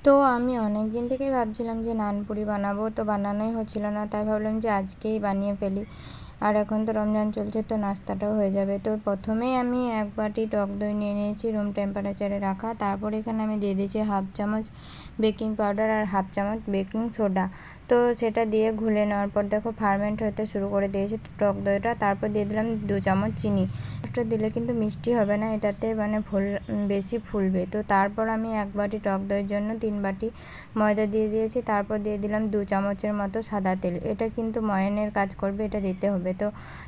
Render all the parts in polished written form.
তো আমি অনেক দিন থেকেই ভাবছিলাম যে নানপুরি বানাবো, তো বানানোই হচ্ছিল না। তাই ভাবলাম যে আজকেই বানিয়ে ফেলি। আর এখন তো রমজান চলছে, তো নাস্তাটাও হয়ে যাবে। তো প্রথমেই আমি 1 বাটি টক দই নিয়ে নিয়েছি রুম টেম্পারেচারে রাখা। তারপর এখানে আমি দিয়ে দিয়েছি 1/2 চামচ বেকিং পাউডার আর 1/2 চামচ বেকিং সোডা। তো সেটা দিয়ে ঘুলে নেওয়ার পর দেখো ফার্মেন্ট হতে শুরু করে দিয়েছে টক দইটা। তারপর দিয়ে দিলাম 2 চামচ চিনি। এটা দিলে কিন্তু মিষ্টি হবে না, এটাতে মানে বেশি ফুলবে। তো তারপর আমি 1 বাটি টক দইয়ের জন্য 3 বাটি ময়দা দিয়ে দিয়েছি। তারপর দিয়ে দিলাম 2 চামচের মতো সাদা তেল। এটা কিন্তু ময়ানের কাজ করবে, এটা দিতে হবে। তো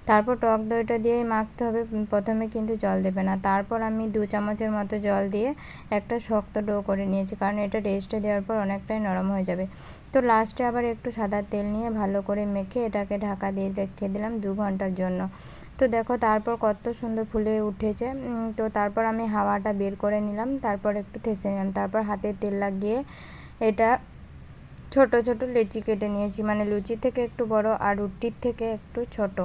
তারপর টক দইটা দিয়েই মাখতে হবে, প্রথমে কিন্তু জল দেবে না। তারপর আমি 2 চামচের মতো জল দিয়ে একটা শক্ত ডো করে নিয়েছি, কারণ এটা রেস্টে দেওয়ার পর অনেকটাই নরম হয়ে যাবে। তো লাস্টে আবার একটু সাদা তেল নিয়ে ভালো করে মেখে এটাকে ঢাকা দিয়ে রেখে দিলাম 2 ঘন্টার জন্য। তো দেখো তারপর কত সুন্দর ফুলে উঠেছে। তো তারপর আমি হাওয়াটা বের করে নিলাম, তারপর একটু থেসে নিলাম। তারপর হাতে তেল লাগিয়ে এটা ছোট ছোট লেচি কেটে নিয়েছি, মানে লুচি থেকে একটু বড় আর রুটির থেকে একটু ছোট।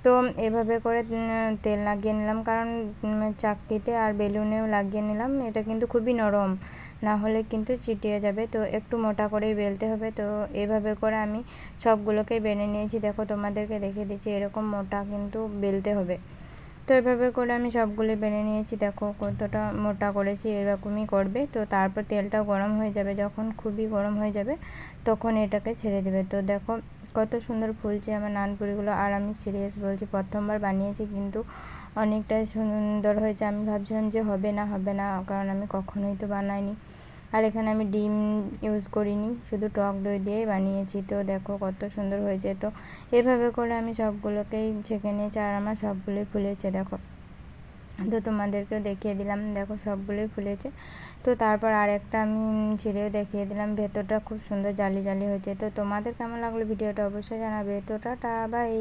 তো এভাবে করে তেল লাগিয়ে নিলাম, কারণ চাকতিতে আর বেলুনেও লাগিয়ে নিলাম। এটা কিন্তু খুবই নরম, না হলে কিন্তু চিটিয়ে যাবে। তো একটু মোটা করেই বেলতে হবে। তো এভাবে করে আমি সবগুলোকেই বেলে নিয়েছি। দেখো তোমাদেরকে দেখিয়ে দিচ্ছি, এরকম মোটা কিন্তু বেলতে হবে। তো এভাবে করে আমি সবগুলো বেলে নিয়েছি। দেখো কতটা মোটা করেছি, এরকমই করবে। তো তারপর তেলটা গরম হয়ে যাবে, যখন খুবই গরম হয়ে যাবে তখন এটাকে ছেড়ে দেবে। তো দেখো কত সুন্দর ফুলছে আমার নানপুরিগুলো। আর আমি সিরিয়াস বলছি, প্রথমবার বানিয়েছি কিন্তু অনেকটাই সুন্দর হয়েছে। আমি ভাবছিলাম যে হবে না, কারণ আমি কখনোই তো বানাইনি। আর এখানে আমি ডিম ইউজ করিনি, শুধু টক দই দিয়েই বানিয়েছি। তো দেখো কত সুন্দর হয়েছে। তো এভাবে করে আমি সবগুলোকেই ছেঁকে নিয়েছি, আর আমার সবগুলোই ফুলেছে দেখো। তো তোমাদেরকেও দেখিয়ে দিলাম, দেখো সবগুলোই ফুলেছে। তো তারপর আরেকটা আমি ছিঁড়েও দেখিয়ে দিলাম, ভেতরটা খুব সুন্দর জালি জালি হয়েছে। তো তোমাদের কেমন লাগলো ভিডিওটা অবশ্যই জানাবে। তো টাটা বাই।